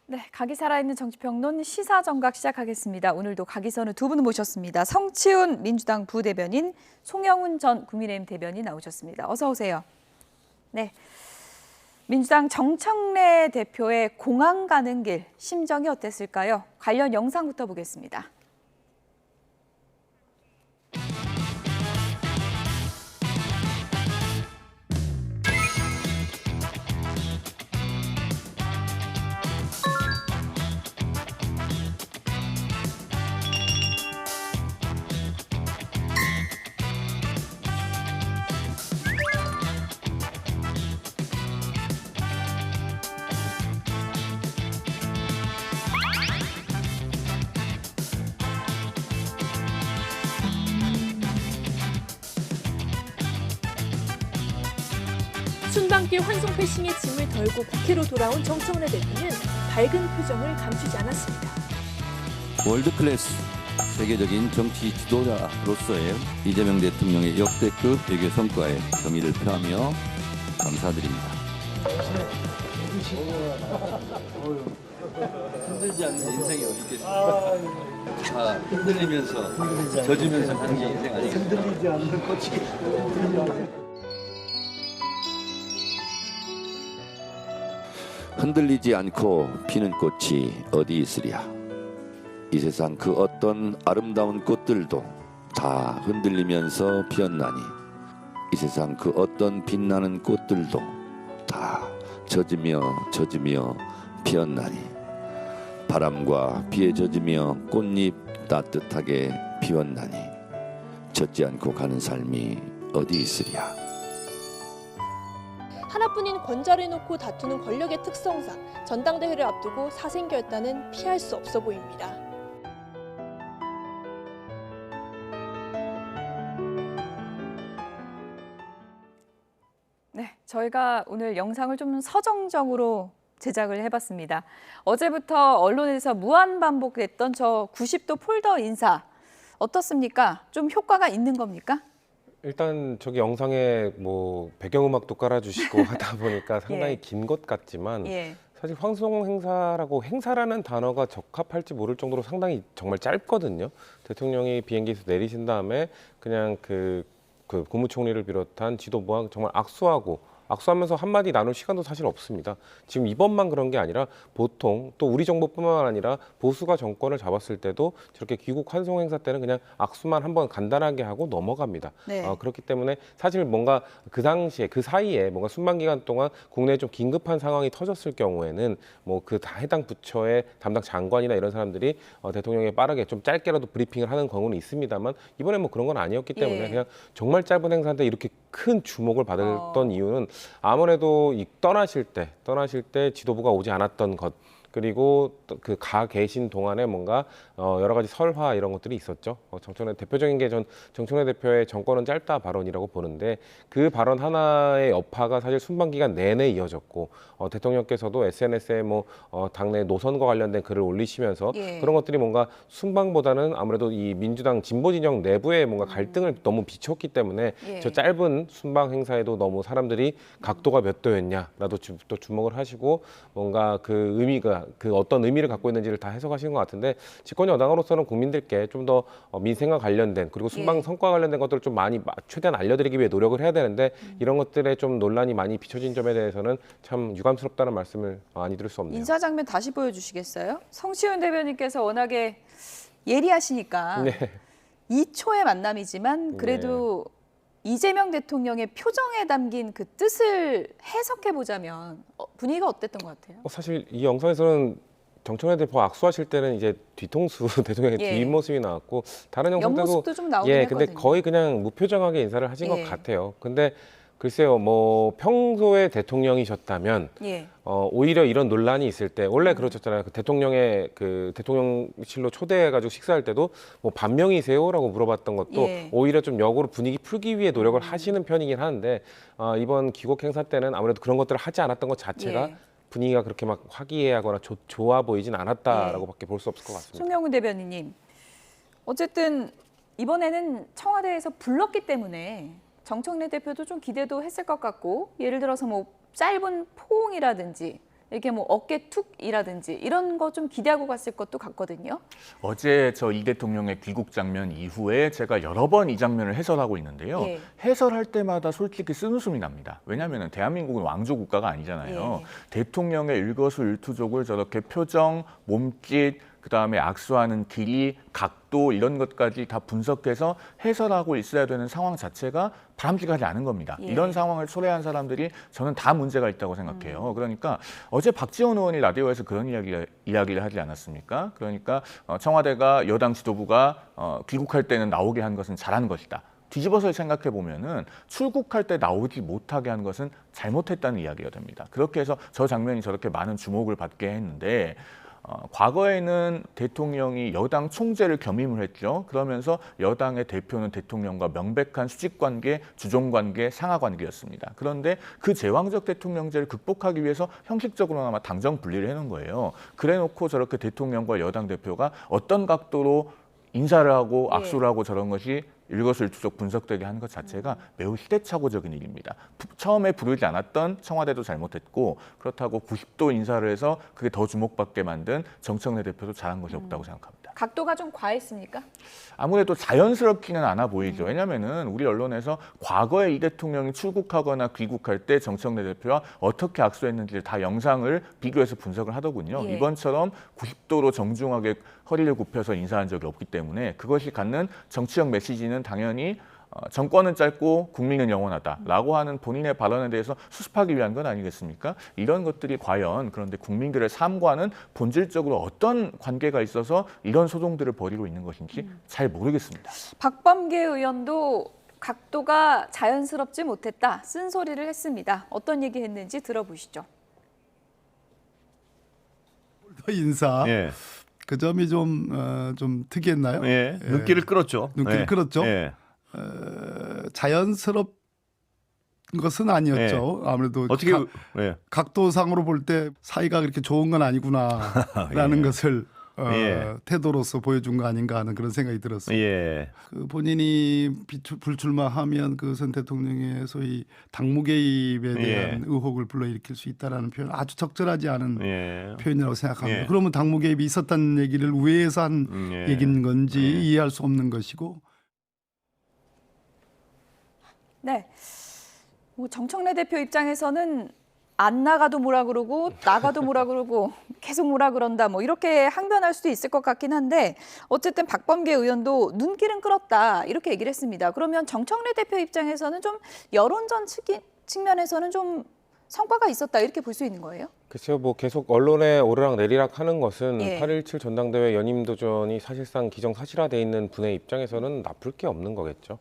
네, 각이 살아있는 정치평론 시사정각 시작하겠습니다. 오늘도 각이선을 두 분을 모셨습니다. 성치훈 민주당 부대변인, 송영훈 전 국민의힘 대변인 나오셨습니다. 어서 오세요. 네, 민주당 정청래 대표의 공항 가는 길 심정이 어땠을까요? 관련 영상부터 보겠습니다. 순방길 환송 패싱의 짐을 덜고 국회로 돌아온 정청래 대표는 밝은 표정을 감추지 않았습니다. 월드클래스 세계적인 정치 지도자로서의 이재명 대통령의 역대급 외교 성과에 경의를 표하며 감사드립니다. 흔들지 않는 인생이 어디 있겠습니까? 다 흔들리면서 젖으면서 가는 게 인생 아니겠습니까? 흔들리지 않는 꽃이. 흔들리지 않고 피는 꽃이 어디 있으랴. 이 세상 그 어떤 아름다운 꽃들도 다 흔들리면서 피었나니 이 세상 그 어떤 빛나는 꽃들도 다 젖으며 피었나니 바람과 비에 젖으며 꽃잎 따뜻하게 피웠나니 젖지 않고 가는 삶이 어디 있으랴. 하나뿐인 권좌를 놓고 다투는 권력의 특성상 전당대회를 앞두고 사생결단은 피할 수 없어 보입니다. 네, 저희가 오늘 영상을 좀 서정적으로 제작을 해봤습니다. 어제부터 언론에서 무한 반복됐던 저 90도 폴더 인사 어떻습니까? 좀 효과가 있는 겁니까? 일단 저기 영상에 뭐 배경음악도 깔아주시고 하다 보니까 상당히 예. 긴 것 같지만 예. 사실 환송 행사라고 행사라는 단어가 적합할지 모를 정도로 상당히 정말 짧거든요. 대통령이 비행기에서 내리신 다음에 그냥 그 국무총리를 비롯한 지도부와 정말 악수하면서 한마디 나눌 시간도 사실 없습니다. 지금 이번만 그런 게 아니라 보통 또 우리 정부뿐만 아니라 보수가 정권을 잡았을 때도 저렇게 귀국 환송 행사 때는 그냥 악수만 한번 간단하게 하고 넘어갑니다. 네. 그렇기 때문에 사실 뭔가 그 당시에 그 사이에 뭔가 순방 기간 동안 국내에 좀 긴급한 상황이 터졌을 경우에는 뭐 그 해당 부처의 담당 장관이나 이런 사람들이 대통령에 빠르게 좀 짧게라도 브리핑을 하는 경우는 있습니다만 이번에 뭐 그런 건 아니었기 때문에 예. 그냥 정말 짧은 행사인데 이렇게 큰 주목을 받았던 이유는 아무래도 떠나실 때 지도부가 오지 않았던 것 그리고 그 가 계신 동안에 뭔가 여러 가지 설화 이런 것들이 있었죠. 정청래 대표적인 게 전 정청래 대표의 정권은 짧다 발언이라고 보는데 그 발언 하나의 여파가 사실 순방 기간 내내 이어졌고 대통령께서도 SNS에 뭐 당내 노선과 관련된 글을 올리시면서 예. 그런 것들이 뭔가 순방보다는 아무래도 이 민주당 진보 진영 내부의 뭔가 갈등을 너무 비췄기 때문에 예. 저 짧은 순방 행사에도 너무 사람들이 각도가 몇 도였냐라도 또 주목을 하시고 뭔가 그 의미가 그 어떤 의미를 갖고 있는지를 다 해석하시는 것 같은데 집권 여당으로서는 국민들께 좀 더 민생과 관련된 그리고 순방 예. 성과 관련된 것들을 좀 많이 최대한 알려드리기 위해 노력을 해야 되는데 이런 것들에 좀 논란이 많이 비춰진 점에 대해서는 참 유감스럽다는 말씀을 많이 들을 수 없네요. 인사 장면 다시 보여주시겠어요? 성치훈 대변인께서 워낙에 예리하시니까 네. 2초의 만남이지만 그래도 이재명 대통령의 표정에 담긴 그 뜻을 해석해 보자면 분위기가 어땠던 것 같아요? 사실 이 영상에서는 정청래 대표 악수하실 때는 이제 뒤통수 대통령의 예. 뒷모습이 나왔고 다른 영상 때도 옆모습도 좀 나오긴 근데 했거든요. 거의 그냥 무표정하게 인사를 하신 예. 것 같아요. 근데 글쎄요, 뭐 평소에 대통령이셨다면 예. 오히려 이런 논란이 있을 때 원래 그러셨잖아요. 그 대통령실로 초대해가지고 식사할 때도 뭐 반명이세요라고 물어봤던 것도 예. 오히려 좀 역으로 분위기 풀기 위해 노력을 하시는 편이긴 하는데 이번 귀국 행사 때는 아무래도 그런 것들을 하지 않았던 것 자체가 예. 분위기가 그렇게 막 화기애애하거나 좋아 보이진 않았다라고밖에 볼 수 없을 것 같습니다. 송영훈 대변인님, 어쨌든 이번에는 청와대에서 불렀기 때문에 정청래 대표도 좀 기대도 했을 것 같고 예를 들어서 뭐 짧은 포옹이라든지 이렇게 뭐 어깨 툭이라든지 이런 거 좀 기대하고 갔을 것도 같거든요. 어제 저 이 대통령의 귀국 장면 이후에 제가 여러 번 이 장면을 해설하고 있는데요. 예. 해설할 때마다 솔직히 쓴웃음이 납니다. 왜냐하면 대한민국은 왕조 국가가 아니잖아요. 예. 대통령의 일거수일투족을 저렇게 표정, 몸짓, 그다음에 악수하는 길이, 각도 이런 것까지 다 분석해서 해설하고 있어야 되는 상황 자체가 바람직하지 않은 겁니다. 예. 이런 상황을 초래한 사람들이 저는 다 문제가 있다고 생각해요. 그러니까 어제 박지원 의원이 라디오에서 그런 이야기를 하지 않았습니까? 그러니까 청와대가 여당 지도부가 귀국할 때는 나오게 한 것은 잘한 것이다. 뒤집어서 생각해 보면은 출국할 때 나오지 못하게 한 것은 잘못했다는 이야기가 됩니다. 그렇게 해서 저 장면이 저렇게 많은 주목을 받게 했는데 과거에는 대통령이 여당 총재를 겸임을 했죠. 그러면서 여당의 대표는 대통령과 명백한 수직관계, 주종관계, 상하관계였습니다. 그런데 그 제왕적 대통령제를 극복하기 위해서 형식적으로나마 당정 분리를 해놓은 거예요. 그래놓고 저렇게 대통령과 여당 대표가 어떤 각도로 인사를 하고 악수를 하고 저런 것이 일거수일투족 분석되게 하는 것 자체가 매우 시대착오적인 일입니다. 처음에 부르지 않았던 청와대도 잘못했고 그렇다고 90도 인사를 해서 그게 더 주목받게 만든 정청래 대표도 잘한 것이 없다고 생각합니다. 각도가 좀 과했습니까? 아무래도 자연스럽지는 않아 보이죠. 왜냐하면은 우리 언론에서 과거에 이 대통령이 출국하거나 귀국할 때 정청래 대표와 어떻게 악수했는지를 다 영상을 비교해서 분석을 하더군요. 예. 이번처럼 90도로 정중하게 허리를 굽혀서 인사한 적이 없기 때문에 그것이 갖는 정치적 메시지는 당연히 정권은 짧고 국민은 영원하다라고 하는 본인의 발언에 대해서 수습하기 위한 건 아니겠습니까? 이런 것들이 과연 그런데 국민들의 삶과는 본질적으로 어떤 관계가 있어서 이런 소동들을 벌이고 있는 것인지 잘 모르겠습니다. 박범계 의원도 각도가 자연스럽지 못했다, 쓴소리를 했습니다. 어떤 얘기 했는지 들어보시죠. 인사 예. 그 점이 좀 특이했나요? 예. 눈길을 끌었죠. 눈길을 예. 끌었죠. 예. 자연스럽 것은 아니었죠. 아무래도 어떻게 예. 각도상으로 볼 때 사이가 그렇게 좋은 건 아니구나라는 예. 것을 예. 태도로서 보여준 거 아닌가 하는 그런 생각이 들었어요. 예. 그 본인이 불출마하면 그 전 대통령의 소위 당무 개입에 대한 예. 의혹을 불러일으킬 수 있다라는 표현 아주 적절하지 않은 예. 표현이라고 생각합니다. 예. 그러면 당무 개입이 있었다는 얘기를 우회해서 한 예. 얘기인 건지 예. 이해할 수 없는 것이고. 네, 뭐 정청래 대표 입장에서는 안 나가도 뭐라 그러고 나가도 뭐라 그러고 계속 뭐라 그런다 뭐 이렇게 항변할 수도 있을 것 같긴 한데 어쨌든 박범계 의원도 눈길은 끌었다 이렇게 얘기를 했습니다. 그러면 정청래 대표 입장에서는 좀 여론전 측면에서는 좀 성과가 있었다 이렇게 볼 수 있는 거예요? 글쎄요, 뭐 계속 언론에 오르락 내리락 하는 것은 예. 8.17 전당대회 연임도전이 사실상 기정사실화돼 있는 분의 입장에서는 나쁠 게 없는 거겠죠.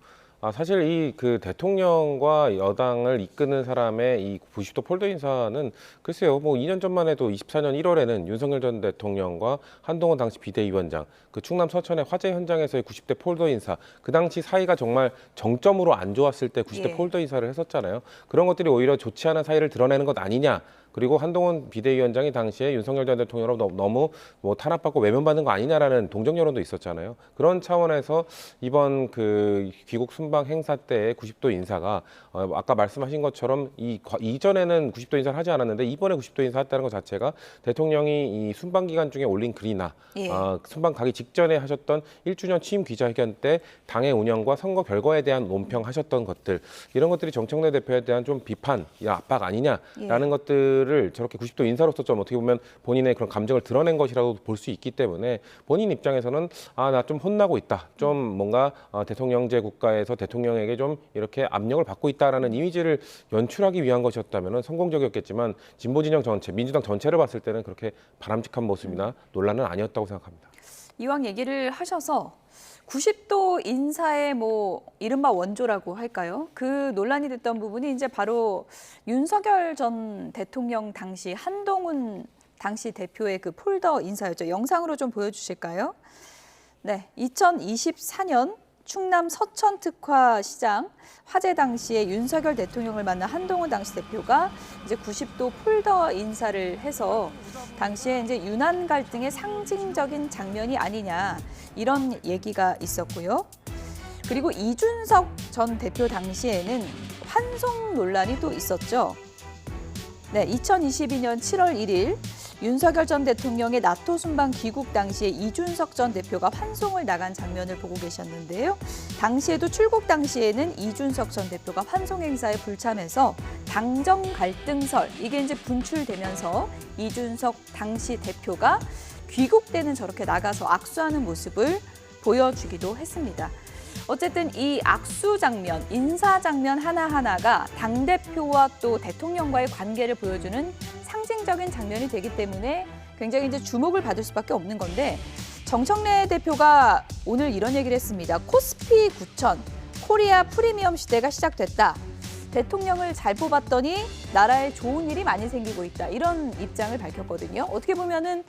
사실 이 그 대통령과 여당을 이끄는 사람의 이 90도 폴더 인사는 글쎄요, 뭐 2년 전만 해도 24년 1월에는 윤석열 전 대통령과 한동훈 당시 비대위원장, 그 충남 서천의 화재 현장에서의 90대 폴더 인사, 그 당시 사이가 정말 정점으로 안 좋았을 때 90대 예. 폴더 인사를 했었잖아요. 그런 것들이 오히려 좋지 않은 사이를 드러내는 것 아니냐. 그리고 한동훈 비대위원장이 당시에 윤석열 전 대통령으로 너무 뭐 탄압받고 외면받는 거 아니냐라는 동정 여론도 있었잖아요. 그런 차원에서 이번 그 귀국 순방 행사 때의 90도 인사가 아까 말씀하신 것처럼 이전에는 90도 인사를 하지 않았는데 이번에 90도 인사했다는 것 자체가 대통령이 이 순방 기간 중에 올린 글이나 예. 순방 가기 직전에 하셨던 1주년 취임 기자회견 때 당의 운영과 선거 결과에 대한 논평하셨던 것들 이런 것들이 정청래 대표에 대한 좀 비판, 압박 아니냐라는 것들 를 저렇게 90도 인사로서 좀 어떻게 보면 본인의 그런 감정을 드러낸 것이라고 볼 수 있기 때문에 본인 입장에서는 나 좀 혼나고 있다. 좀 뭔가 대통령제 국가에서 대통령에게 좀 이렇게 압력을 받고 있다라는 이미지를 연출하기 위한 것이었다면 성공적이었겠지만 진보 진영 전체, 민주당 전체를 봤을 때는 그렇게 바람직한 모습이나 논란은 아니었다고 생각합니다. 이왕 얘기를 하셔서 90도 인사의 뭐 이른바 원조라고 할까요? 그 논란이 됐던 부분이 이제 바로 윤석열 전 대통령 당시 한동훈 당시 대표의 그 폴더 인사였죠. 영상으로 좀 보여주실까요? 네, 2024년 충남 서천 특화 시장 화재 당시에 윤석열 대통령을 만난 한동훈 당시 대표가 이제 90도 폴더 인사를 해서 당시에 이제 윤한 갈등의 상징적인 장면이 아니냐 이런 얘기가 있었고요. 그리고 이준석 전 대표 당시에는 환송 논란이 또 있었죠. 네, 2022년 7월 1일 윤석열 전 대통령의 나토 순방 귀국 당시에 이준석 전 대표가 환송을 나간 장면을 보고 계셨는데요. 당시에도 출국 당시에는 이준석 전 대표가 환송 행사에 불참해서 당정 갈등설 이게 이제 분출되면서 이준석 당시 대표가 귀국 때는 저렇게 나가서 악수하는 모습을 보여주기도 했습니다. 어쨌든 이 악수 장면, 인사 장면 하나하나가 당대표와 또 대통령과의 관계를 보여주는 상징적인 장면이 되기 때문에 굉장히 이제 주목을 받을 수밖에 없는 건데 정청래 대표가 오늘 이런 얘기를 했습니다. 코스피 9천, 코리아 프리미엄 시대가 시작됐다. 대통령을 잘 뽑았더니 나라에 좋은 일이 많이 생기고 있다. 이런 입장을 밝혔거든요. 어떻게 보면은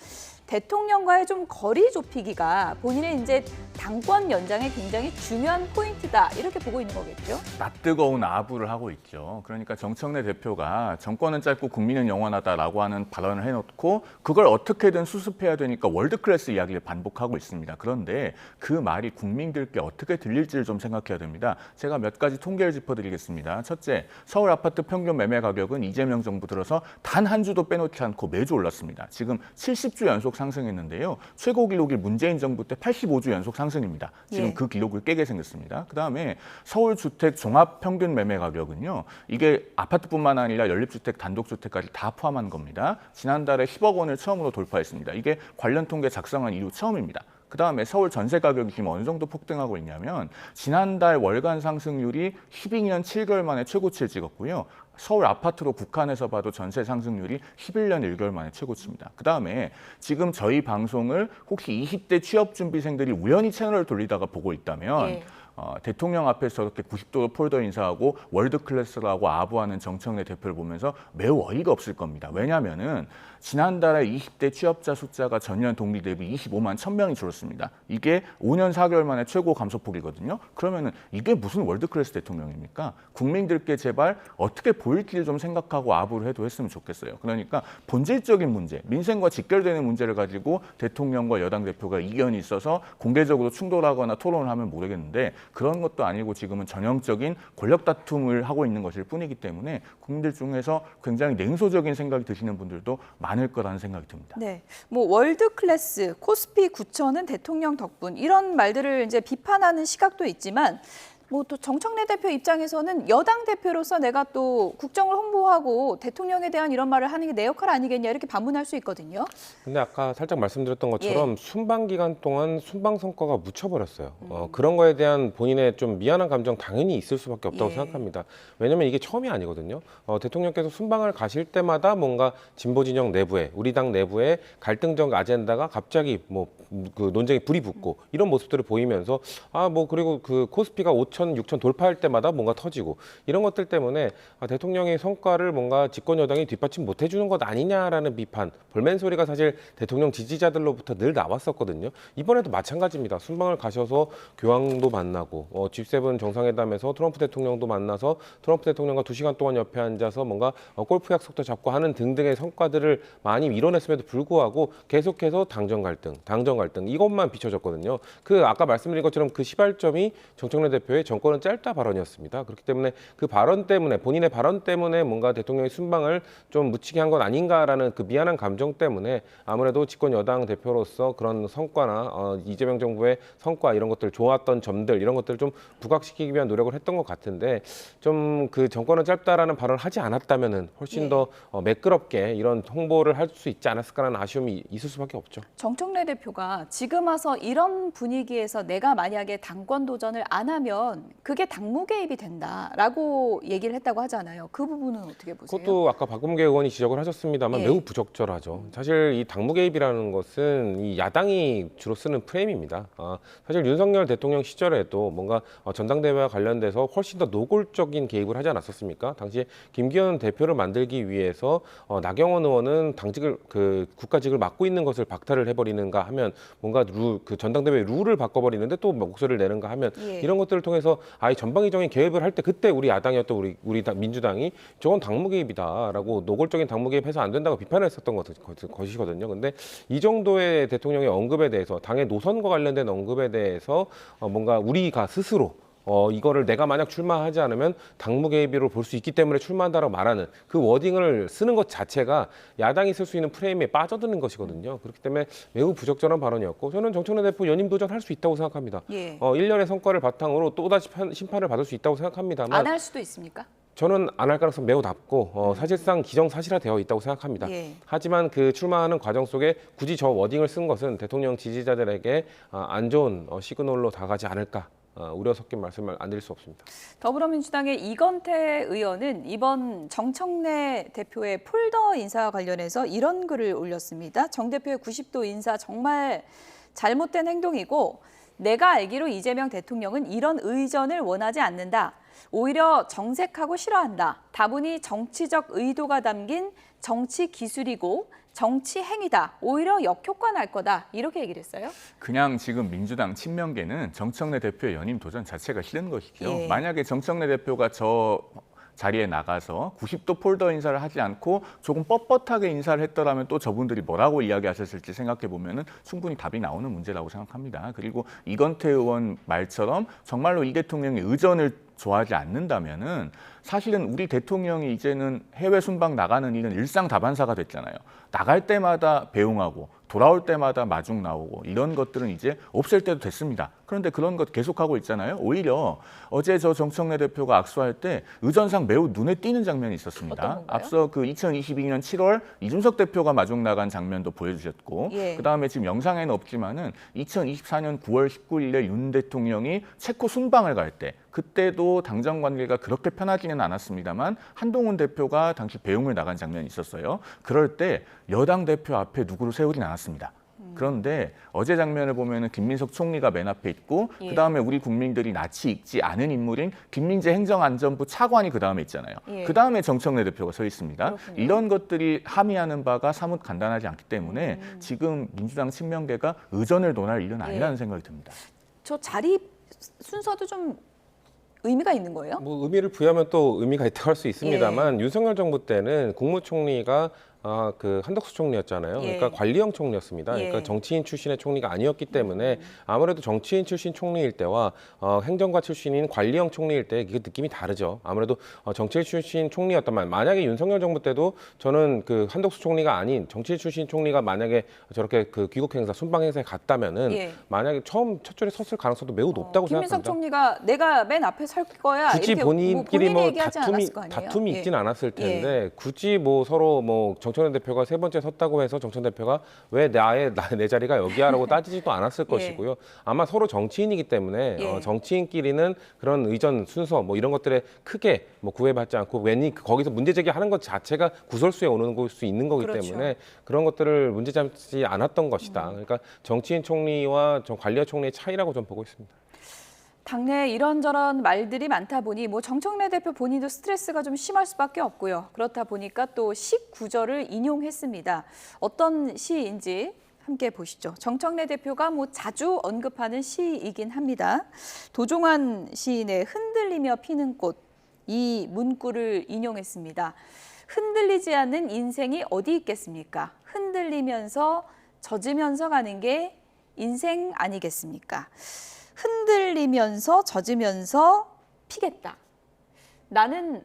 대통령과의 좀 거리 좁히기가 본인의 이제 당권 연장에 굉장히 중요한 포인트다. 이렇게 보고 있는 거겠죠. 낯뜨거운 아부를 하고 있죠. 그러니까 정청래 대표가 정권은 짧고 국민은 영원하다라고 하는 발언을 해놓고 그걸 어떻게든 수습해야 되니까 월드클래스 이야기를 반복하고 있습니다. 그런데 그 말이 국민들께 어떻게 들릴지를 좀 생각해야 됩니다. 제가 몇 가지 통계를 짚어드리겠습니다. 첫째, 서울 아파트 평균 매매 가격은 이재명 정부 들어서 단 한 주도 빼놓지 않고 매주 올랐습니다. 지금 70주 연속 상승했는데요. 최고 기록이 문재인 정부 때 85주 연속 상승입니다. 지금 예. 그 기록을 깨게 생겼습니다. 그다음에 서울 주택 종합 평균 매매 가격은요. 이게 아파트뿐만 아니라 연립주택, 단독주택까지 다 포함한 겁니다. 지난달에 10억 원을 처음으로 돌파했습니다. 이게 관련 통계 작성한 이후 처음입니다. 그다음에 서울 전세 가격이 지금 어느 정도 폭등하고 있냐면 지난달 월간 상승률이 12년 7개월 만에 최고치를 찍었고요. 서울 아파트로 북한에서 봐도 전세 상승률이 11년 1개월 만에 최고치입니다. 그다음에 지금 저희 방송을 혹시 20대 취업준비생들이 우연히 채널을 돌리다가 보고 있다면 예. 대통령 앞에서 저렇게 90도로 폴더 인사하고 월드클래스라고 아부하는 정청래 대표를 보면서 매우 어이가 없을 겁니다. 왜냐하면은 지난달에 20대 취업자 숫자가 전년 동기 대비 25만 1,000명이 줄었습니다. 이게 5년 4개월 만에 최고 감소폭이거든요. 그러면은 이게 무슨 월드클래스 대통령입니까? 국민들께 제발 어떻게 보일지를 좀 생각하고 아부를 해도 했으면 좋겠어요. 그러니까 본질적인 문제, 민생과 직결되는 문제를 가지고 대통령과 여당 대표가 이견이 있어서 공개적으로 충돌하거나 토론을 하면 모르겠는데 그런 것도 아니고 지금은 전형적인 권력 다툼을 하고 있는 것일 뿐이기 때문에 국민들 중에서 굉장히 냉소적인 생각이 드시는 분들도 많을 거라는 생각이 듭니다. 네, 뭐 월드 클래스, 코스피 9천은 대통령 덕분 이런 말들을 이제 비판하는 시각도 있지만. 뭐 또 정청래 대표 입장에서는 여당 대표로서 내가 또 국정을 홍보하고 대통령에 대한 이런 말을 하는 게 내 역할 아니겠냐 이렇게 반문할 수 있거든요. 근데 아까 살짝 말씀드렸던 것처럼 예. 순방 기간 동안 순방 성과가 묻혀버렸어요. 그런 거에 대한 본인의 좀 미안한 감정 당연히 있을 수밖에 없다고 예. 생각합니다. 왜냐면 이게 처음이 아니거든요. 대통령께서 순방을 가실 때마다 뭔가 진보 진영 내부에 우리 당 내부에 갈등적 아젠다가 갑자기 뭐 그 논쟁에 불이 붙고 이런 모습들을 보이면서 그리고 그 코스피가 5천, 6천 돌파할 때마다 뭔가 터지고 이런 것들 때문에 대통령의 성과를 뭔가 집권 여당이 뒷받침 못 해주는 것 아니냐라는 비판, 볼멘 소리가 사실 대통령 지지자들로부터 늘 나왔었거든요. 이번에도 마찬가지입니다. 순방을 가셔서 교황도 만나고 G7 정상회담에서 트럼프 대통령도 만나서 트럼프 대통령과 2시간 동안 옆에 앉아서 뭔가 골프 약속도 잡고 하는 등등의 성과들을 많이 이뤄냈음에도 불구하고 계속해서 당정 갈등 이것만 비춰졌거든요. 그 아까 말씀드린 것처럼 그 시발점이 정청래 대표의 정권은 짧다 발언이었습니다. 그렇기 때문에 그 발언 때문에 본인의 발언 때문에 뭔가 대통령의 순방을 좀 묻히게 한 건 아닌가라는 그 미안한 감정 때문에 아무래도 집권 여당 대표로서 그런 성과나 이재명 정부의 성과 이런 것들 좋았던 점들 이런 것들을 좀 부각시키기 위한 노력을 했던 것 같은데 좀 그 정권은 짧다라는 발언을 하지 않았다면은 훨씬 더 매끄럽게 이런 홍보를 할 수 있지 않았을까라는 아쉬움이 있을 수밖에 없죠. 정청래 대표가 지금 와서 이런 분위기에서 내가 만약에 당권 도전을 안 하면 그게 당무 개입이 된다라고 얘기를 했다고 하잖아요. 그 부분은 어떻게 보세요? 그것도 아까 박범계 의원이 지적을 하셨습니다만 예. 매우 부적절하죠. 사실 이 당무 개입이라는 것은 이 야당이 주로 쓰는 프레임입니다. 사실 윤석열 대통령 시절에도 뭔가 전당대회와 관련돼서 훨씬 더 노골적인 개입을 하지 않았었습니까? 당시에 김기현 대표를 만들기 위해서 나경원 의원은 당직을 국가직을 맡고 있는 것을 박탈을 해버리는가 하면 뭔가 그 전당대회 룰을 바꿔버리는데 또 목소리를 내는가 하면 예. 이런 것들을 통해서 아예 전방위적인 개입을 할 때 그때 우리 야당이었던 우리 민주당이 저건 당무 개입이다라고 노골적인 당무 개입해서 안 된다고 비판했었던 것이거든요. 근데 이 정도의 대통령의 언급에 대해서 당의 노선과 관련된 언급에 대해서 뭔가 우리가 스스로 이거를 내가 만약 출마하지 않으면 당무 개입으로 볼 수 있기 때문에 출마한다라고 말하는 그 워딩을 쓰는 것 자체가 야당이 쓸 수 있는 프레임에 빠져드는 것이거든요. 그렇기 때문에 매우 부적절한 발언이었고 저는 정청래 대표 연임 도전할 수 있다고 생각합니다. 예. 1년의 성과를 바탕으로 또다시 심판을 받을 수 있다고 생각합니다만 안 할 수도 있습니까? 저는 안 할 가능성 매우 낮고 사실상 기정사실화되어 있다고 생각합니다. 예. 하지만 그 출마하는 과정 속에 굳이 저 워딩을 쓴 것은 대통령 지지자들에게 안 좋은 시그널로 다가가지 않을까 우려 섞인 말씀을 안 드릴 수 없습니다. 더불어민주당의 이건태 의원은 이번 정청래 대표의 폴더 인사와 관련해서 이런 글을 올렸습니다. 정 대표의 90도 인사 정말 잘못된 행동이고 내가 알기로 이재명 대통령은 이런 의전을 원하지 않는다. 오히려 정색하고 싫어한다. 다분히 정치적 의도가 담긴 정치 기술이고 정치 행위다. 오히려 역효과 날 거다. 이렇게 얘기를 했어요. 그냥 지금 민주당 친명계는 정청래 대표의 연임 도전 자체가 싫은 것이죠. 예. 만약에 정청래 대표가 저 자리에 나가서 90도 폴더 인사를 하지 않고 조금 뻣뻣하게 인사를 했더라면 또 저분들이 뭐라고 이야기하셨을지 생각해 보면은 충분히 답이 나오는 문제라고 생각합니다. 그리고 이건태 의원 말처럼 정말로 이 대통령이 의전을 좋아하지 않는다면은 사실은 우리 대통령이 이제는 해외 순방 나가는 일은 일상다반사가 됐잖아요. 나갈 때마다 배웅하고 돌아올 때마다 마중 나오고 이런 것들은 이제 없앨 때도 됐습니다. 그런데 그런 것 계속하고 있잖아요. 오히려 어제 저 정청래 대표가 악수할 때 의전상 매우 눈에 띄는 장면이 있었습니다. 어떤 건가요? 앞서 그 2022년 7월 이준석 대표가 마중 나간 장면도 보여주셨고 예. 그다음에 지금 영상에는 없지만은 2024년 9월 19일에 윤 대통령이 체코 순방을 갈 때 그때도 당정 관계가 그렇게 편하지는 않았습니다만 한동훈 대표가 당시 배웅을 나간 장면이 있었어요. 그럴 때 여당 대표 앞에 누구를 세우진 않았습니다. 그런데 어제 장면을 보면은 김민석 총리가 맨 앞에 있고 예. 그다음에 우리 국민들이 낯이 익지 않은 인물인 김민재 행정안전부 차관이 그다음에 있잖아요. 예. 그다음에 정청래 대표가 서 있습니다. 그렇군요. 이런 것들이 함의하는 바가 사뭇 간단하지 않기 때문에 지금 민주당 친명계가 의전을 논할 일은 아니라는 생각이 듭니다. 저 자리 순서도 좀 의미가 있는 거예요? 뭐 의미를 부여하면 또 의미가 있다고 할 수 있습니다만 윤석열 정부 때는 국무총리가 그 한덕수 총리였잖아요. 예. 그러니까 관리형 총리였습니다. 예. 그러니까 정치인 출신의 총리가 아니었기 때문에 아무래도 정치인 출신 총리일 때와 행정가 출신인 관리형 총리일 때 그 느낌이 다르죠. 아무래도 정치인 출신 총리였다면 만약에 윤석열 정부 때도 저는 그 한덕수 총리가 아닌 정치인 출신 총리가 만약에 저렇게 그 귀국 행사, 순방 행사에 갔다면은 예. 만약에 처음 첫 줄에 섰을 가능성도 매우 높다고 김민석 생각합니다. 총리가 내가 맨 앞에 설 거야. 굳이 이렇게 본인끼리 본인이 뭐 얘기하지 않았을 거 아니에요? 다툼이 예. 있진 않았을 텐데 굳이 뭐 서로 뭐 정청래 대표가 세 번째 섰다고 해서 정청래 대표가 왜 내 자리가 여기야라고 따지지도 않았을 예. 것이고요. 아마 서로 정치인이기 때문에 예. 정치인끼리는 그런 의전 순서 뭐 이런 것들에 크게 뭐 구애받지 않고 괜히 거기서 문제 제기하는 것 자체가 구설수에 오는 수 있는 거기 그렇죠. 때문에 그런 것들을 문제 삼지 않았던 것이다. 그러니까 정치인 총리와 관리형 총리의 차이라고 좀 보고 있습니다. 당내 이런저런 말들이 많다 보니 뭐 정청래 대표 본인도 스트레스가 좀 심할 수밖에 없고요. 그렇다 보니까 또 시 구절을 인용했습니다. 어떤 시인지 함께 보시죠. 정청래 대표가 뭐 자주 언급하는 시이긴 합니다. 도종환 시인의 흔들리며 피는 꽃, 이 문구를 인용했습니다. 흔들리지 않는 인생이 어디 있겠습니까? 흔들리면서 젖으면서 가는 게 인생 아니겠습니까? 흔들리면서 젖으면서 피겠다. 나는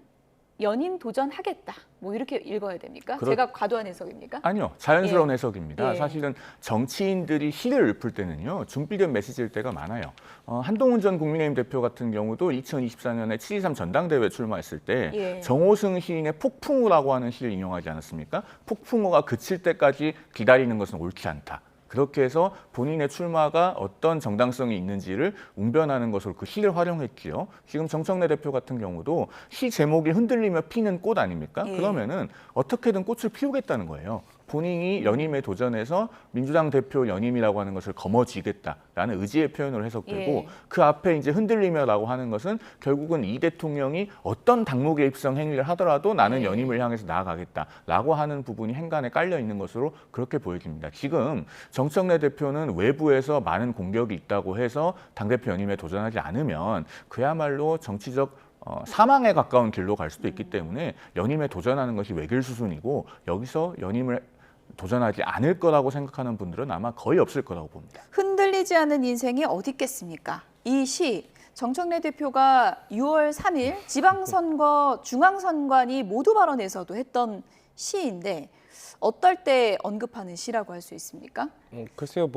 연임 도전하겠다. 뭐 이렇게 읽어야 됩니까? 제가 과도한 해석입니까? 아니요, 자연스러운 예. 해석입니다. 예. 사실은 정치인들이 시를 읊을 때는요, 준비된 메시지일 때가 많아요. 한동훈 전 국민의힘 대표 같은 경우도 2024년에 7.23 전당대회 출마했을 때 예. 정호승 시인의 폭풍우라고 하는 시를 인용하지 않았습니까? 폭풍우가 그칠 때까지 기다리는 것은 옳지 않다. 그렇게 해서 본인의 출마가 어떤 정당성이 있는지를 웅변하는 것으로 그 시를 활용했지요. 지금 정청래 대표 같은 경우도 시 제목이 흔들리며 피는 꽃 아닙니까? 예. 그러면은 어떻게든 꽃을 피우겠다는 거예요. 본인이 연임에 도전해서 민주당 대표 연임이라고 하는 것을 거머쥐겠다라는 의지의 표현으로 해석되고 예. 그 앞에 이제 흔들리며라고 하는 것은 결국은 이 대통령이 어떤 당무 개입성 행위를 하더라도 나는 예. 연임을 향해서 나아가겠다라고 하는 부분이 행간에 깔려 있는 것으로 그렇게 보여집니다. 지금 정청래 대표는 외부에서 많은 공격이 있다고 해서 당대표 연임에 도전하지 않으면 그야말로 정치적 사망에 가까운 길로 갈 수도 있기 때문에 연임에 도전하는 것이 외길 수순이고 여기서 연임을 도전하지 않을 거라고 생각하는 분들은 아마 거의 없을 거라고 봅니다. 흔들리지 않은 인생이 어디 있겠습니까? 이 시 정청래 대표가 6월 3일 지방선거 중앙선관위 모두 발언에서도 했던 시인데 어떨 때 언급하는 시라고 할 수 있습니까? 글쎄요,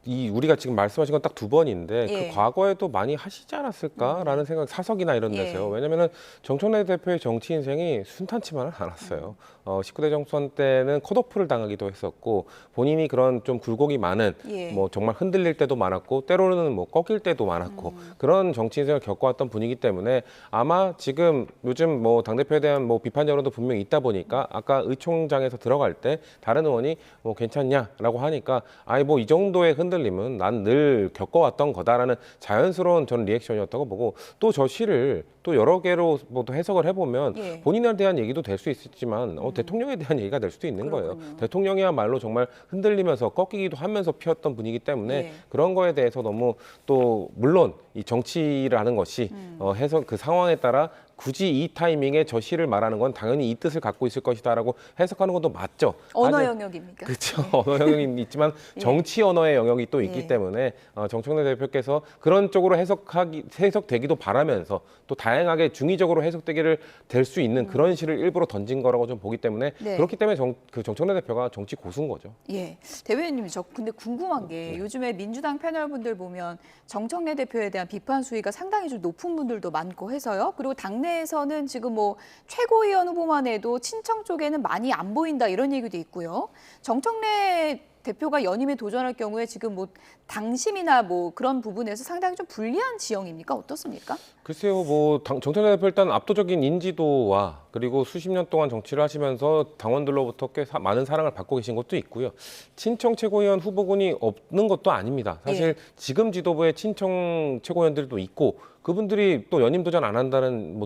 우리가 지금 말씀하신 건 딱 2번인데 예. 그 과거에도 많이 하시지 않았을까라는 생각, 사석이나 이런 데서요. 왜냐면은 정청래 대표의 정치 인생이 순탄치만은 않았어요. 19대 정선 때는 컷오프를 당하기도 했었고 본인이 그런 좀 굴곡이 많은 예. 뭐 정말 흔들릴 때도 많았고 때로는 뭐 꺾일 때도 많았고 그런 정치 인생을 겪어왔던 분이기 때문에 아마 지금 요즘 뭐 당대표에 대한 뭐 비판 여론도 분명히 있다 보니까 아까 의총장에서 들어갈 때 다른 의원이 뭐 괜찮냐라고 하니까 아이 뭐 이 정도의 흔들림은 난 늘 겪어왔던 거다라는 자연스러운 저는 리액션이었다고 보고 또 저 시를 또 여러 개로 뭐 해석을 해보면 예. 본인에 대한 얘기도 될 수 있지만 대통령에 대한 얘기가 될 수도 있는 거예요. 그렇군요. 대통령이야말로 정말 흔들리면서 꺾이기도 하면서 피웠던 분이기 때문에 예. 그런 거에 대해서 너무 또 물론 이 정치라는 것이 해석 그 상황에 따라 굳이 이 타이밍에 저 시를 말하는 건 당연히 이 뜻을 갖고 있을 것이다라고 해석하는 것도 맞죠. 언어 하지만 영역입니까? 그렇죠. 언어 영역이 있지만 정치 언어의 영역이 또 있기 예. 때문에 정청래 대표께서 그런 쪽으로 해석되기도 바라면서 또 다양하게 중의적으로 해석되기를 될 수 있는 그런 시를 일부러 던진 거라고 좀 보기 때문에 네. 그렇기 때문에 정청래 대표가 정치 고수인 거죠. 예, 대변인님 저 근데 궁금한 게 요즘에 민주당 패널분들 보면 정청래 대표에 대한 비판 수위가 상당히 좀 높은 분들도 많고 해서요. 그리고 당내에서는 지금 뭐 최고위원 후보만 해도 친청 쪽에는 많이 안 보인다 이런 얘기도 있고요. 정청래 대표가 연임에 도전할 경우에 지금 뭐 당심이나 뭐 그런 부분에서 상당히 좀 불리한 지형입니까? 어떻습니까? 글쎄요, 정청래 대표 일단 압도적인 인지도와 그리고 수십 년 동안 정치를 하시면서 당원들로부터 꽤 많은 사랑을 받고 계신 것도 있고요. 친청 최고위원 후보군이 없는 것도 아닙니다. 사실 예. 지금 지도부에 친청 최고위원들도 있고 그분들이 또 연임 도전 안 한다는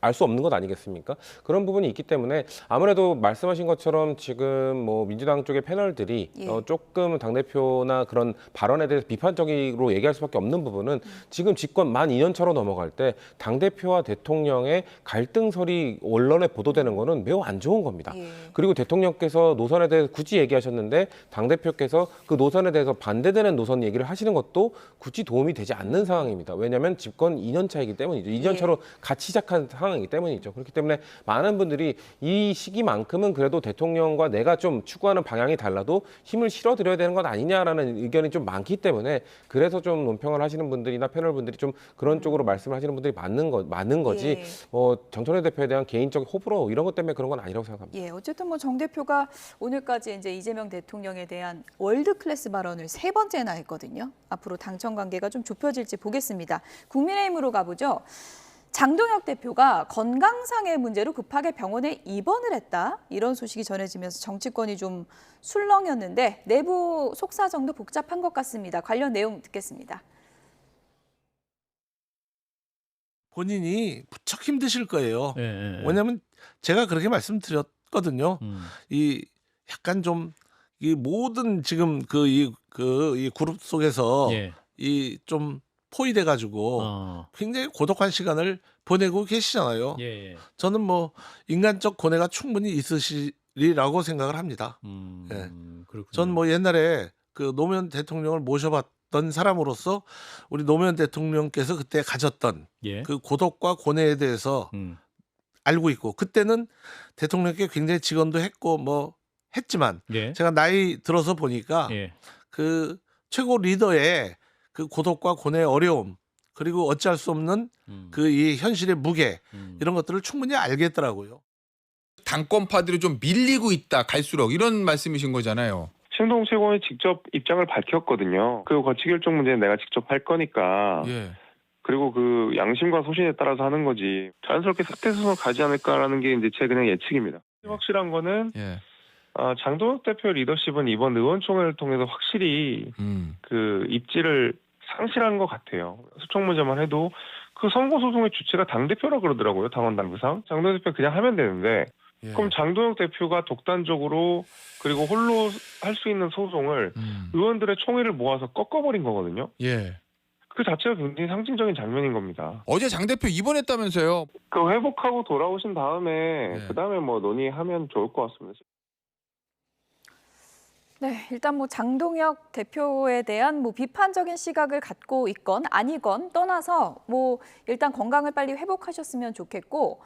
알 수 없는 것 아니겠습니까? 그런 부분이 있기 때문에 아무래도 말씀하신 것처럼 지금 뭐 민주당 쪽의 패널들이 예. 조금 당대표나 그런 발언에 대해서 비판적으로 얘기할 수밖에 없는 부분은 지금 집권 만 2년 차로 넘어갈 때 당대표와 대통령의 갈등설이 언론에 보도되는 거는 매우 안 좋은 겁니다. 예. 그리고 대통령께서 노선에 대해서 굳이 얘기하셨는데 당대표께서 그 노선에 대해서 반대되는 노선 얘기를 하시는 것도 굳이 도움이 되지 않는 상황입니다. 왜냐하면 집권 2년 차이기 때문이죠. 2년 차로 같이 시작한 상황이기 때문이죠. 그렇기 때문에 많은 분들이 이 시기만큼은 그래도 대통령과 내가 좀 추구하는 방향이 달라도 힘을 실어드려야 되는 것 아니냐라는 의견이 좀 많기 때문에 그래서 좀 논평을 하시는 분들이나 패널 분들이 좀 그런 쪽으로 말씀을 하시는 분들이 많은 거지 예. 정청래 대표에 대한 개인적 호불호 이런 것 때문에 그런 건 아니라고 생각합니다. 예, 어쨌든 뭐 정 대표가 오늘까지 이제 이재명 대통령에 대한 월드 클래스 발언을 3번째나 했거든요. 앞으로 당청 관계가 좀 좁혀질지 보겠습니다. 국민의힘으로 가보죠. 장동혁 대표가 건강상의 문제로 급하게 병원에 입원을 했다. 이런 소식이 전해지면서 정치권이 좀 술렁였는데 내부 속사정도 복잡한 것 같습니다. 관련 내용 듣겠습니다. 본인이 무척 힘드실 거예요. 예. 왜냐하면 제가 그렇게 말씀드렸거든요. 이 약간 좀 이 모든 지금 이 그룹 속에서 예. 이 좀 포위돼 가지고 굉장히 고독한 시간을 보내고 계시잖아요. 예. 저는 뭐 인간적 고뇌가 충분히 있으시리라고 생각을 합니다. 예. 그렇군요. 전 뭐 옛날에 그 노무현 대통령을 모셔봤던 사람으로서 우리 노무현 대통령께서 그때 가졌던 예. 그 고독과 고뇌에 대해서 알고 있고 그때는 대통령께 굉장히 직언도 했고 뭐 했지만 예. 제가 나이 들어서 보니까 예. 그 최고 리더의 그 고독과 고뇌의 어려움 그리고 어찌할 수 없는 그 이 현실의 무게 이런 것들을 충분히 알겠더라고요. 당권파들이 좀 밀리고 있다 갈수록 이런 말씀이신 거잖아요. 신동 최고위원이 직접 입장을 밝혔거든요. 그 거치 결정 문제는 내가 직접 할 거니까. 예. 그리고 그 양심과 소신에 따라서 하는 거지. 자연스럽게 사퇴 수순을 가지 않을까라는 게 이제 제 그냥 예측입니다. 확실한 거는 예. 장동혁 대표 리더십은 이번 의원총회를 통해서 확실히 그 입지를 상실한 것 같아요. 소청 문제만 해도 그 선고 소송의 주체가 당 대표라 그러더라고요. 당원 당규상. 장동혁 대표 그냥 하면 되는데. 예. 그럼 장동혁 대표가 독단적으로 그리고 홀로 할 수 있는 소송을 의원들의 총의를 모아서 꺾어버린 거거든요. 예. 그 자체가 굉장히 상징적인 장면인 겁니다. 어제 장 대표 입원했다면서요. 그 회복하고 돌아오신 다음에 네. 그다음에 뭐 논의하면 좋을 것 같습니다. 네, 일단 뭐 장동혁 대표에 대한 뭐 비판적인 시각을 갖고 있건 아니건 떠나서 뭐 일단 건강을 빨리 회복하셨으면 좋겠고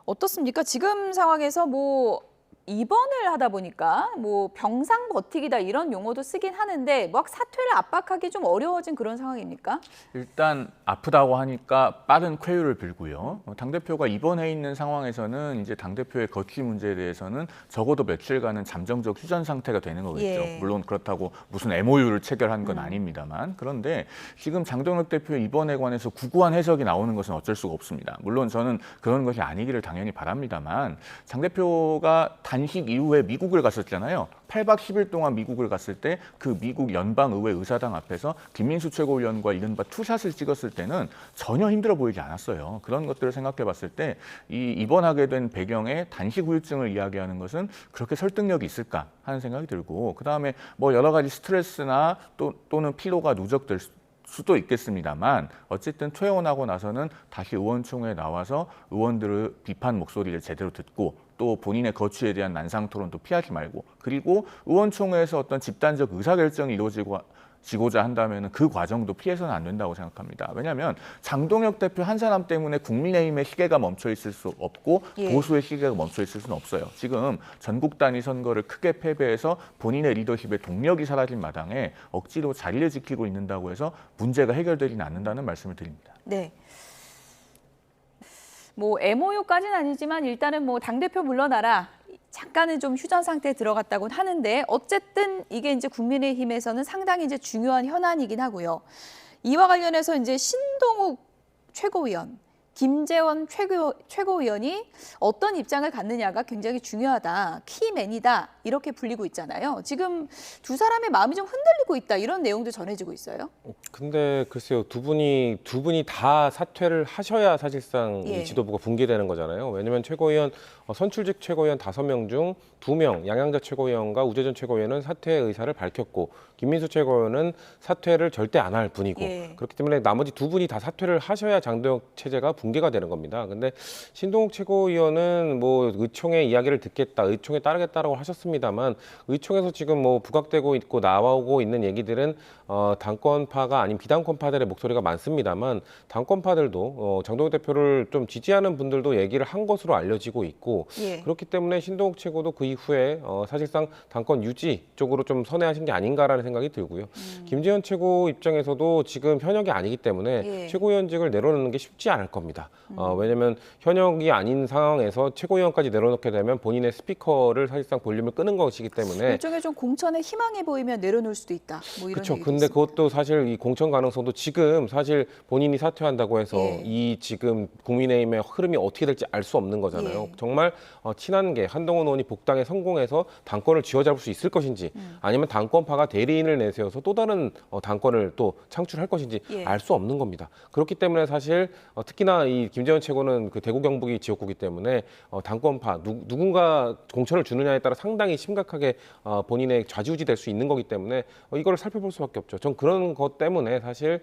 어떻습니까? 지금 상황에서 뭐 입원을 하다 보니까 뭐 병상 버티기다 이런 용어도 쓰긴 하는데 막 사퇴를 압박하기 좀 어려워진 그런 상황입니까? 일단 아프다고 하니까 빠른 쾌유를 빌고요. 당대표가 입원해 있는 상황에서는 이제 당대표의 거취 문제에 대해서는 적어도 며칠간은 잠정적 휴전 상태가 되는 거겠죠. 예. 물론 그렇다고 무슨 MOU를 체결한 건 아닙니다만. 그런데 지금 장동혁 대표의 입원에 관해서 구구한 해석이 나오는 것은 어쩔 수가 없습니다. 물론 저는 그런 것이 아니기를 당연히 바랍니다만 장 대표가 단식 이후에 미국을 갔었잖아요. 8박 10일 동안 미국을 갔을 때 그 미국 연방의회 의사당 앞에서 김민수 최고위원과 이른바 투샷을 찍었을 때는 전혀 힘들어 보이지 않았어요. 그런 것들을 생각해 봤을 때 이 입원하게 된 배경에 단식 후유증을 이야기하는 것은 그렇게 설득력이 있을까 하는 생각이 들고 그다음에 뭐 여러 가지 스트레스나 또는 피로가 누적될 수도 있겠습니다만 어쨌든 퇴원하고 나서는 다시 의원총회에 나와서 의원들의 비판 목소리를 제대로 듣고 또 본인의 거취에 대한 난상 토론도 피하지 말고 그리고 의원총회에서 어떤 집단적 의사결정이 이루어지고자 한다면 그 과정도 피해서는 안 된다고 생각합니다. 왜냐하면 장동혁 대표 한 사람 때문에 국민의힘의 시계가 멈춰 있을 수 없고 보수의 시계가 멈춰 있을 수는 없어요. 지금 전국 단위 선거를 크게 패배해서 본인의 리더십의 동력이 사라진 마당에 억지로 자리를 지키고 있는다고 해서 문제가 해결되지는 않는다는 말씀을 드립니다. 네. 뭐 MOU까지는 아니지만 일단은 뭐 당대표 물러나라. 잠깐은 좀 휴전 상태에 들어갔다고는 하는데 어쨌든 이게 이제 국민의힘에서는 상당히 이제 중요한 현안이긴 하고요. 이와 관련해서 이제 신동욱 최고위원, 김재원 최고위원이 어떤 입장을 갖느냐가 굉장히 중요하다. 키맨이다. 이렇게 불리고 있잖아요. 지금 두 사람의 마음이 좀 흔들리고 있다. 이런 내용도 전해지고 있어요. 근데 글쎄요, 두 분이 다 사퇴를 하셔야 사실상 예. 이 지도부가 붕괴되는 거잖아요. 왜냐하면 최고위원 선출직 최고위원 5명 중 2명, 양양자 최고위원과 우재전 최고위원은 사퇴 의사를 밝혔고 김민수 최고위원은 사퇴를 절대 안 할 분이고 예. 그렇기 때문에 나머지 두 분이 다 사퇴를 하셔야 장동혁 체제가 붕괴가 되는 겁니다. 근데 신동욱 최고위원은 뭐 의총의 이야기를 듣겠다, 의총에 따르겠다라고 하셨습니다만 의총에서 지금 뭐 부각되고 있고 나오고 있는 얘기들은 당권파가 아닌 비당권파들의 목소리가 많습니다만 당권파들도 장동혁 대표를 좀 지지하는 분들도 얘기를 한 것으로 알려지고 있고 예. 그렇기 때문에 신동욱 최고도 그 이후에 사실상 당권 유지 쪽으로 좀 선회하신 게 아닌가라는 생각이 들고요. 김재현 최고 입장에서도 지금 현역이 아니기 때문에 예. 최고위원직을 내려놓는 게 쉽지 않을 겁니다. 왜냐하면 현역이 아닌 상황에서 최고위원까지 내려놓게 되면 본인의 스피커를 사실상 볼륨을 끄는 것이기 때문에 일종의 좀 공천에 희망이 보이면 내려놓을 수도 있다. 뭐 이런 그렇죠. 얘기도 근데 있습니다. 그것도 사실 이 공천 가능성도 지금 사실 본인이 사퇴한다고 해서 예. 이 지금 국민의힘의 흐름이 어떻게 될지 알 수 없는 거잖아요. 예. 정말 친한계 한동훈 의원이 복당에 성공해서 당권을 쥐어잡을 수 있을 것인지 아니면 당권파가 대리인을 내세워서 또 다른 당권을 또 창출할 것인지 예. 알 수 없는 겁니다. 그렇기 때문에 사실 특히나 이 김재원 최고는 그 대구 경북이 지역구기 때문에 당권파 누군가 공천을 주느냐에 따라 상당히 심각하게 본인의 좌지우지 될 수 있는 거기 때문에 이거를 살펴볼 수밖에 없죠. 전 그런 것 때문에 사실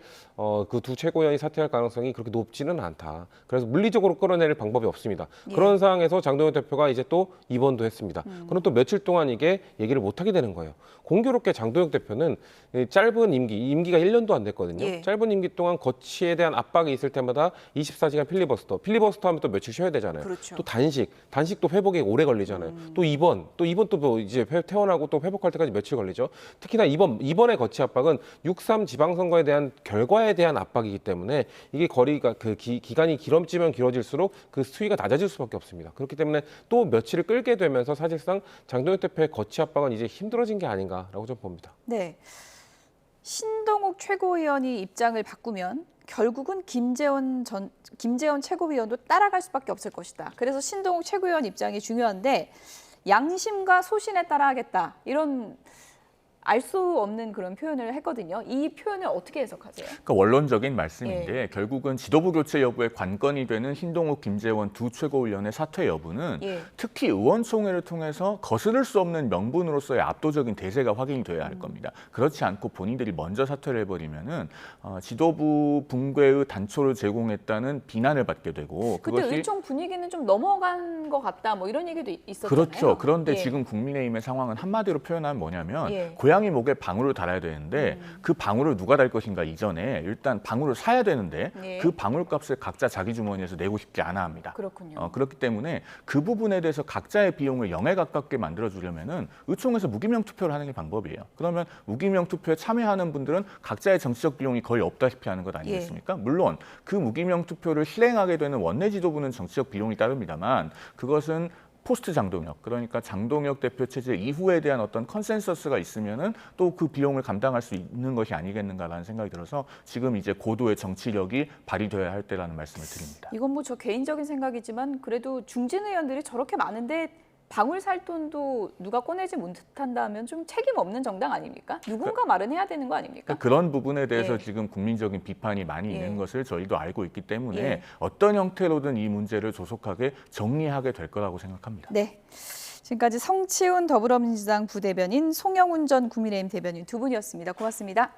그 두 최고위원이 사퇴할 가능성이 그렇게 높지는 않다. 그래서 물리적으로 끌어내릴 방법이 없습니다. 예. 그런 상황에서 장동혁 대표가 이제 또 입원도 했습니다. 그럼 또 며칠 동안 이게 얘기를 못 하게 되는 거예요. 공교롭게 장동혁 대표는 짧은 임기가 1년도 안 됐거든요. 예. 짧은 임기 동안 거취에 대한 압박이 있을 때마다 24시간 필리버스터 하면 또 며칠 쉬어야 되잖아요. 그렇죠. 또 단식도 회복이 오래 걸리잖아요. 또 입원 또 뭐 이제 퇴원하고 또 회복할 때까지 며칠 걸리죠. 특히나 이번의 거취 압박은 6.3 지방선거에 대한 결과에 대한 압박이기 때문에 이게 거리가 기간이 길어지면 길어질수록 그 수위가 낮아질 수밖에 없습니다. 그렇기 때문에 또 며칠을 끌게 되면서 사실상 장동혁 대표의 거취 압박은 이제 힘들어진 게 아닌가라고 좀 봅니다. 네. 신동욱 최고위원이 입장을 바꾸면 결국은 김재원 최고위원도 따라갈 수밖에 없을 것이다. 그래서 신동욱 최고위원 입장이 중요한데 양심과 소신에 따라하겠다. 이런 알 수 없는 그런 표현을 했거든요. 이 표현을 어떻게 해석하세요? 그러니까 원론적인 말씀인데 결국은 지도부 교체 여부에 관건이 되는 신동욱, 김재원 두 최고위원의 사퇴 여부는 특히 의원총회를 통해서 거스를 수 없는 명분으로서의 압도적인 대세가 확인이 돼야 할 겁니다. 그렇지 않고 본인들이 먼저 사퇴를 해버리면은 지도부 붕괴의 단초를 제공했다는 비난을 받게 되고 그때 의총 분위기는 좀 넘어간 것 같다 뭐 이런 얘기도 있었잖아요. 그렇죠. 그런데 지금 국민의힘의 상황은 한마디로 표현하면 뭐냐면 고양이 목에 방울을 달아야 되는데 그 방울을 누가 달 것인가 이전에 일단 방울을 사야 되는데 그 방울값을 각자 자기 주머니에서 내고 싶지 않아 합니다. 그렇군요. 그렇기 때문에 그 부분에 대해서 각자의 비용을 0에 가깝게 만들어주려면은 의총에서 무기명 투표를 하는 게 방법이에요. 그러면 무기명 투표에 참여하는 분들은 각자의 정치적 비용이 거의 없다시피 하는 것 아니겠습니까? 물론 그 무기명 투표를 실행하게 되는 원내 지도부는 정치적 비용이 따릅니다만 그것은 포스트 장동혁, 그러니까 장동혁 대표 체제 이후에 대한 어떤 컨센서스가 있으면은 또 그 비용을 감당할 수 있는 것이 아니겠는가라는 생각이 들어서 지금 이제 고도의 정치력이 발휘되어야 할 때라는 말씀을 드립니다. 이건 뭐 저 개인적인 생각이지만 그래도 중진 의원들이 저렇게 많은데 방울 살 돈도 누가 꺼내지 못한다면 좀 책임 없는 정당 아닙니까? 누군가 마련해야 되는 거 아닙니까? 그런 부분에 대해서 지금 국민적인 비판이 많이 있는 것을 저희도 알고 있기 때문에 어떤 형태로든 이 문제를 조속하게 정리하게 될 거라고 생각합니다. 네. 지금까지 성치훈 더불어민주당 부대변인, 송영훈 전 국민의힘 대변인 두 분이었습니다. 고맙습니다.